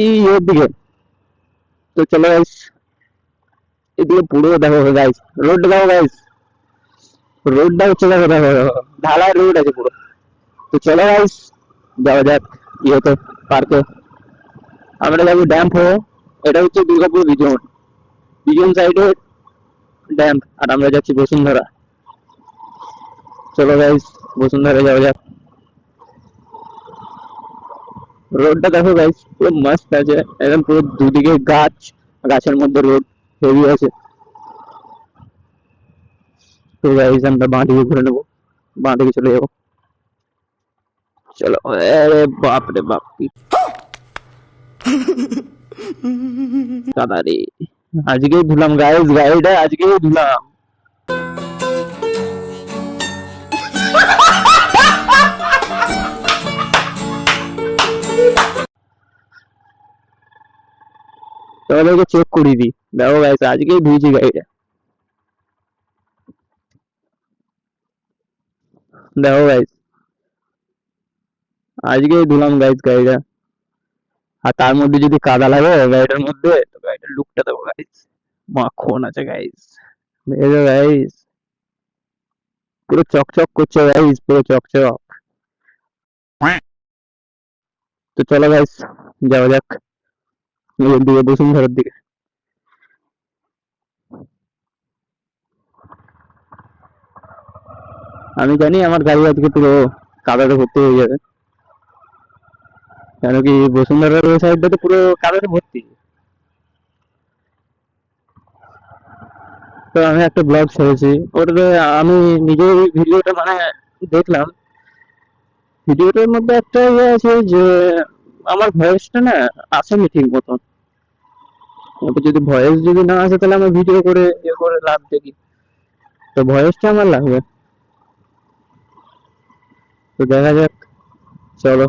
এই ওর দিকে। তো চলো গাইস, এদিকে পুরো দেখো গাইস, রোড দেখো গাইস, রোডটা হচ্ছে দেখো দেখো দেখো, ঢালাই রোড আছে পুরো। তো চলো গাইস, যাওয়া যাক ইয়েতে, পার্কে। আমরা যাবো ড্যাম্প হয়ে, এটা হচ্ছে দুর্গাপুর বিজন, বিজন সাইডে ড্যাম্প, আর আমরা যাচ্ছি বসুন্ধরা। চলো গাইস, বসুন্ধরা যাওয়া যাক। রোডটা দেখো গাইস, পুরো মস্ত আছে একদম, পুরো দুদিকে গাছ, গাছের মধ্যে রোড হেভি আছে। তো গাইস আমরা বাঁ দিকে ঘুরে নেবো, বাঁ দিকে চলে যাবো। চলো, আরে বাপ রে বাপ, কি কাদা রে, আজকেই ধুলাম গাইস, গাড়িটা আজকেই ধুলাম। তোমাদেরকে চেক করিয়ে দিই, দেখো গাইস আজকেই ধুয়েছি গাড়িটা, দেখো গাইস আজকেই ধুলাম গাইস গাড়িটা। আর তার মধ্যে যদি কাদা লাগে গাড়িটার মধ্যে, তো গাড়িটার লুকটা দেখো গাইস, মাখন আছে গাইস, দেখো গাইস পুরো চকচক করছে গাইস, পুরো চকচক। তো চলো গাইস, যাওয়া যাক ওর দিকে, বসুন্ধরার দিকে। আমি জানি আমার গাড়ি আজকে পুরো কাদাতে ভর্তি হয়ে যাবে, কেন কি বসুন্ধরার ওই সাইডটাতে পুরো কাদাতে ভর্তি। তো আমি একটা ব্লগ ছেড়েছি ওটাতে, আমি নিজেই ভিডিওটা মানে দেখলাম, ভিডিওটার মধ্যে একটা ইয়ে আছে যে আমার ভয়েসটা না আসেনি ঠিক মতন। ওটা যদি ভয়েস যদি না আসে তাহলে আমার ভিডিও করে ইয়ে করে লাভ দেখি, তো ভয়েসটা আমার লাগবে। তো দেখা যাক, চলো।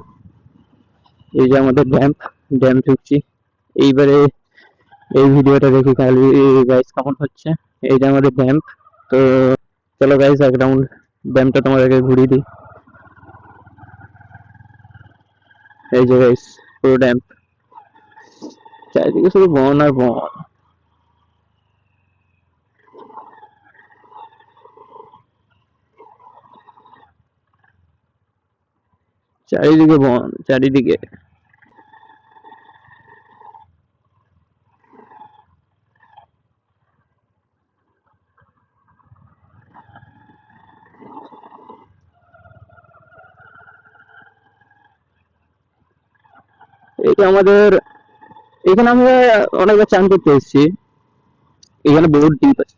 এই যে আমাদের ড্যাম্প, ড্যাম্প ঢুকছি এইবারে, এই ভিডিওটা দেখি খালি গাইস কেমন হচ্ছে। এই যে আমাদের ড্যাম্প। তো চলো গাইস এক রাউন্ড ড্যাম্পটা তোমাদেরকে ঘুরিয়ে দিই। এই যে গাইস পুরো ড্যাম্প, চারিদিকে শুধু বন আর বন, চারিদিকে বন, চারিদিকে। এটা আমাদের, এখানে আমরা অনেকবার চান করতে এসেছি, এখানে বহুত ডিপ আছে।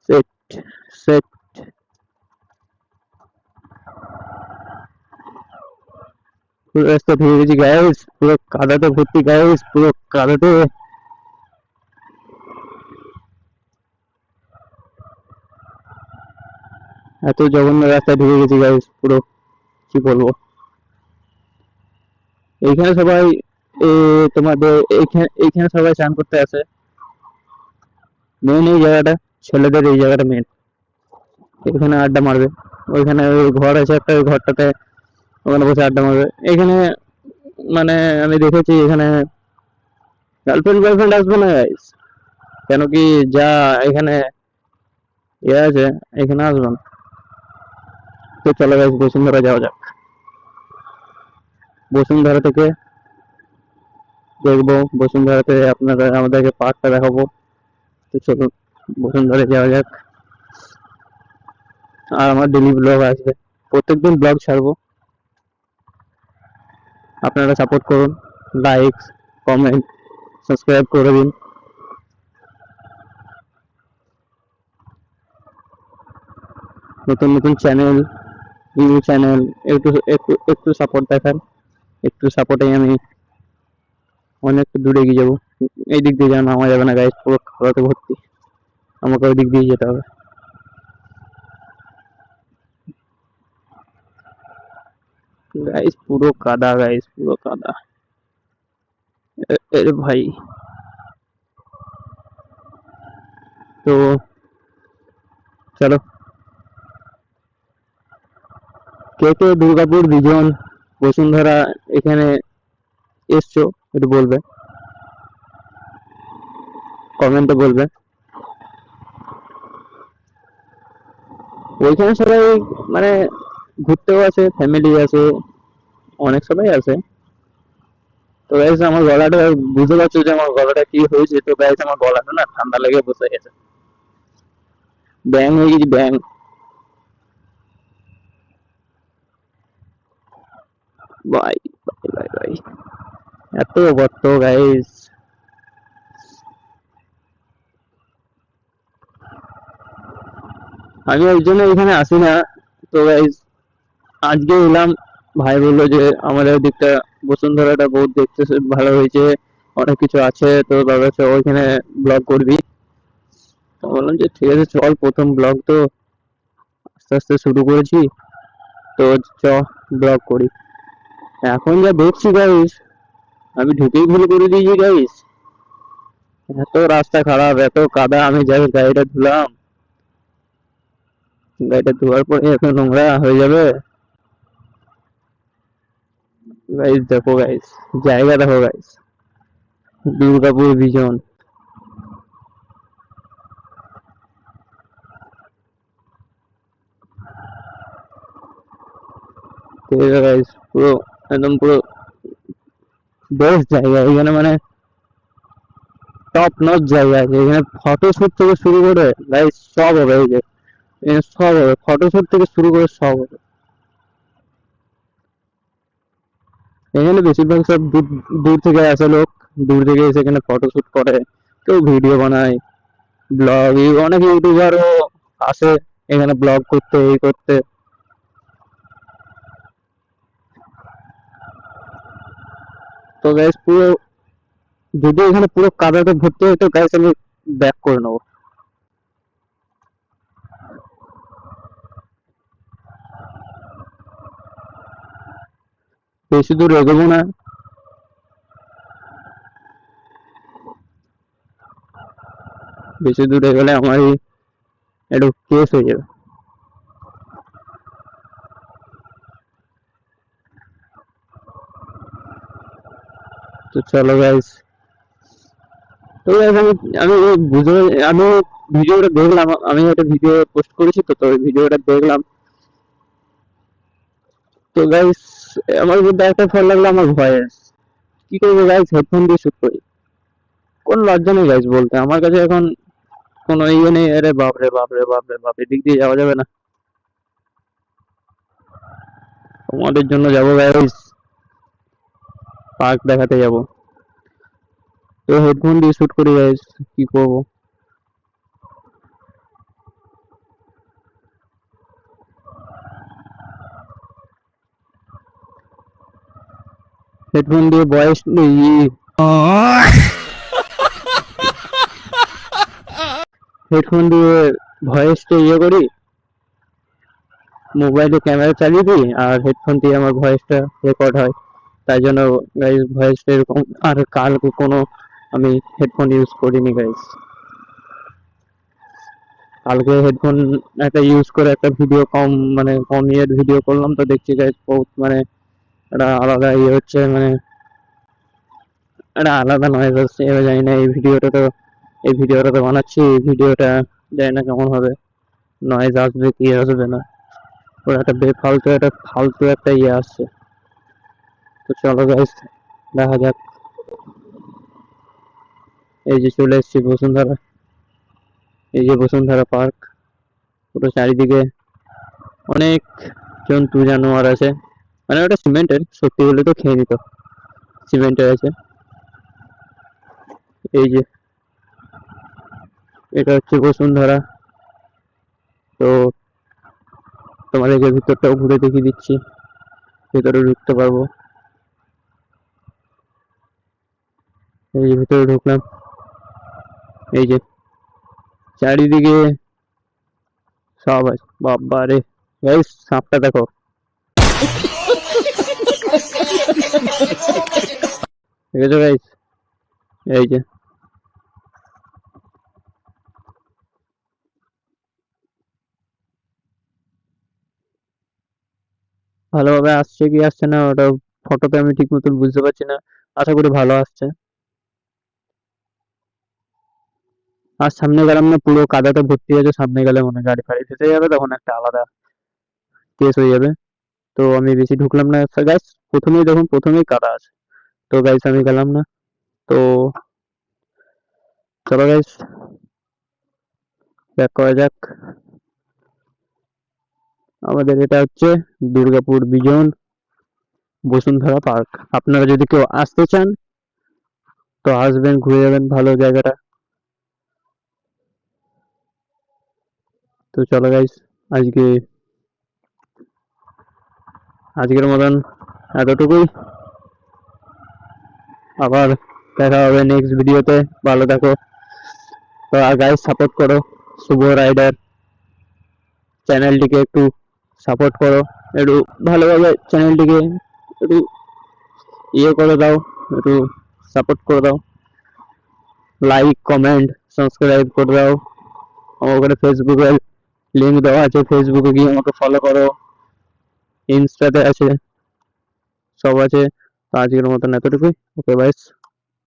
Set, set. পুরো রাস্তা ধুয়ে গেছি গাইস, পুরো কাদাতে ভর্তি গাইস, পুরো কাদাতে। এত জঘন্য রাস্তায় ঢুকে গেছি গাইস পুরো, কি বলবো। এইখানে সবাই এ তোমাদের এইখানে এইখানে সবাই চান করতে আসে, মেন এই জায়গাটা, ছেলেদের এই জায়গাটা মেন। এখানে আড্ডা মারবে, ওইখানে ওই ঘর আছে একটা, ওই ঘরটাতে ওখানে বসে আড্ডা মারবে। এখানে মানে আমি দেখেছি এখানে গার্লফ্রেন্ড বয়ফ্রেন্ড আসবে না গাইস, কেন কি যা এখানে ইয়ে আছে, এখানে আসবে না। তো চলো গাইস বসুন্ধরা যাওয়া যাক, বসুন্ধরা থেকে দেখবো, বসুন্ধরাতে আপনারা আমাদেরকে পার্কটা দেখাবো। তো চলুন বসুন্ধরা যাওয়া যাক। আর আমার ডেলি ব্লগ আসবে, প্রত্যেকদিন ব্লগ ছাড়বো, আপনারা সাপোর্ট করুন, লাইক, কমেন্ট, সাবস্ক্রাইব করে দিন। নতুন নতুন চ্যানেল, নিউ চ্যানেল, একটু একটু একটু সাপোর্ট দেখান, একটু সাপোর্টে আমি অনেক দূরে এগিয়ে যাবো। এই দিক দিয়ে যেন নামা যাবে না গাইস, পুরো খাওয়াতে ভর্তি, আমাকে ওই দিক দিয়ে যেতে হবে গাইস, পুরো কাদা গাইস, পুরো কাদা। এ ভাই, তো চলো, কে কে দুর্গাপুর বিজন বসুন্ধরা এখানে এসছো একটু বলবে, কমেন্টে বলবে। ওইখানে সবাই মানে ঘুরতেও আছে, ফ্যামিলি আছে, অনেক সবাই আছে। তো গাইস আমার গলাটা বুঝতে পারছো যে আমার গলাটা কি হয়েছে। তো গাইস আমার গলাটা না ঠান্ডা লেগে বসে গেছে, ব্যাং হয়ে গেছি ব্যাং। ভাই ভাই ভাই ভাই, এত গর্ত গাইস। আমি ওই জন্য এখানে আসি না। তো গাইস আজকে এলাম, ভাই বললো যে আমাদের দিকটা বসুন্ধরাটা বহুত দেখতে ভালো হয়েছে, অনেক কিছু আছে, তো দাদা চ ওইখানে ব্লগ করবি। তো বললাম যে ঠিক আছে চল, প্রথম ব্লগ তো আস্তে আস্তে শুরু করেছি, তো চ ব্লগ করি। এখন যা দেখছি গাইস, আমি ঢুকেই ভুল করে দিয়েছি গাইস। এত রাস্তা খারাপ, এত কাদা, আমি যাই গাড়িটা ধুলাম, গাড়িটা ধোয়ার পরে এত নোংরা হয়ে যাবে। গাইস দেখো গাইস, জায়গা দেখো গাইস, দুর্গাপুর ভিশন। ঠিক আছে গাইস, পুরো একদম পুরো বেস্ট জায়গা এখানে, মানে টপ নচ জায়গা আছে এখানে। ফটোশুট থেকে শুরু করে গাইস সব হবে, এই যে এখানে সব হবে, ফটোশুট থেকে শুরু করে সব হবে। এখানে বেশিরভাগ সব দূর দূর থেকে আসে লোক, দূর থেকে এসে এখানে ফটোশুট করে, কেউ ভিডিও বানায়, ব্লগ, অনেক ইউটিউবারও আসে এখানে ব্লগ করতে, এই করতে। তো গাইস পুরো, যদি এখানে পুরো কাদাতে ভর্তি হয় তো গাইস আমি ব্যাক করে নেবো, বেশি দূর এগোবো না। বেশি দূর এগোলে আমারই একটু কেস হয়ে যাবে। তো চলো গাইস, তো guys আমি বুঝে, আমি ভিডিওটা দেখলাম, আমি একটা ভিডিও পোস্ট করেছি, তো তো ভিডিওটা দেখলাম। তো গাইস আমার মধ্যে একটা ফল লাগলো, আমার ভয়েস। কি করবো গাইস, হেডফোন দিয়ে শুট করি, কোন লজ্জা নেই গাইস বলতে আমার কাছে এখন, কোনো ইয়ে নেই। আরে বাপরে বাপরে বাপরে বাপ, এদিক দিয়ে যাওয়া যাবে না। তোমাদের জন্য যাবো গাইস, পার্ক দেখাতে যাবো, তো হেডফোন দিয়ে শুট করি গাইস, কি করবো। হেডফোন দিয়ে ভয়েস, হেডফোন দিয়ে ভয়েসটা ইয়ে করি, মোবাইলে ক্যামেরা চালিয়ে দিই আর হেডফোন দিয়ে আমার ভয়েসটা রেকর্ড হয়। তাই জন্য গাইস ভয়েসটা এরকম। আর কালকে কোনো আমি হেডফোন ইউজ করিনি গাইস, কালকে হেডফোন একটা ইউজ করে একটা ভিডিও কম, মানে কম ইয়ের ভিডিও করলাম, তো দেখছি গাইস বহুত মানে একটা আলাদা ইয়ে হচ্ছে, মানে একটা আলাদা নয়েজ হচ্ছে। এবার জানি না এই ভিডিওটা তো বানাচ্ছি, এই ভিডিওটা জানি না কেমন হবে, নয়েজ আসবে কি আসবে না, ওর একটা বেফালতু একটা ফালতু একটা ইয়ে আসছে। তো চলো গাইস দেখা যাক। এই যে চলে এসেছি বসুন্ধরা, এই যে বসুন্ধরা পার্ক, পুরো চারিদিকে অনেক জন্তু জানোয়ার আছে, মানে ওটা সিমেন্টের, সত্যি হলে তো খেয়ে নিত। সিমেন্টের আছে। এই যে এটা হচ্ছে বসুন্ধরা। তো তোমাদেরকে ভিতরটাও ঘুরে দেখিয়ে দিচ্ছি, ভিতরে ঢুকতে পারবো। এই যে ভিতরে ঢুকলাম, এই যে চারিদিকে সব আছে। বাবা রে গাইস, সাপটা দেখো, ঠিক আছে গাইস, এই যে ভালোভাবে আসছে কি আসছে না ওটা ফটোতে আমি ঠিক মতন বুঝতে পারছি না। আশা করি ভালো আসছে। আর সামনে গেলাম না, পুরো কাদাতে ভর্তি আছে, সামনে গেলে মনে হয় গাড়ি ফাড়ি ফেসে যাবে, তখন একটা আলাদা কেস হয়ে যাবে। তো আমি বেশি ঢুকলাম না গাইস। প্রথমেই দেখুন, প্রথমেই কাদা আছে। তো গাইস আমি গেলাম না। তো চলো গাইস, ব্যাক করা যাক। আমাদের এটা হচ্ছে দুর্গাপুর বিজন বসুন্ধরা পার্ক। আপনারা যদি কেউ আসতে চান তো আসবেন, ঘুরে যাবেন, ভালো জায়গাটা। তো চলো গাইস, আজকে আজকের মতন এতটুকুই। আবার দেখা হবে নেক্সট ভিডিওতে। ভালো থাকো। তো আর গাইস সাপোর্ট করো শুভ রাইডার চ্যানেলটিকে, একটু সাপোর্ট করো, একটু ভালোভাবে চ্যানেলটিকে একটু ইয়ে করে দাও, একটু সাপোর্ট করে দাও, লাইক কমেন্ট সাবস্ক্রাইব করে দাও। আমার ওখানে ফেসবুকে লিঙ্ক দেওয়া আছে, ফেসবুকে গিয়ে আমাকে ফলো করো, ইনস্টাতে আছে, সব আছে। তো আজকের মতন এতটুকুই। ওকে বাইস।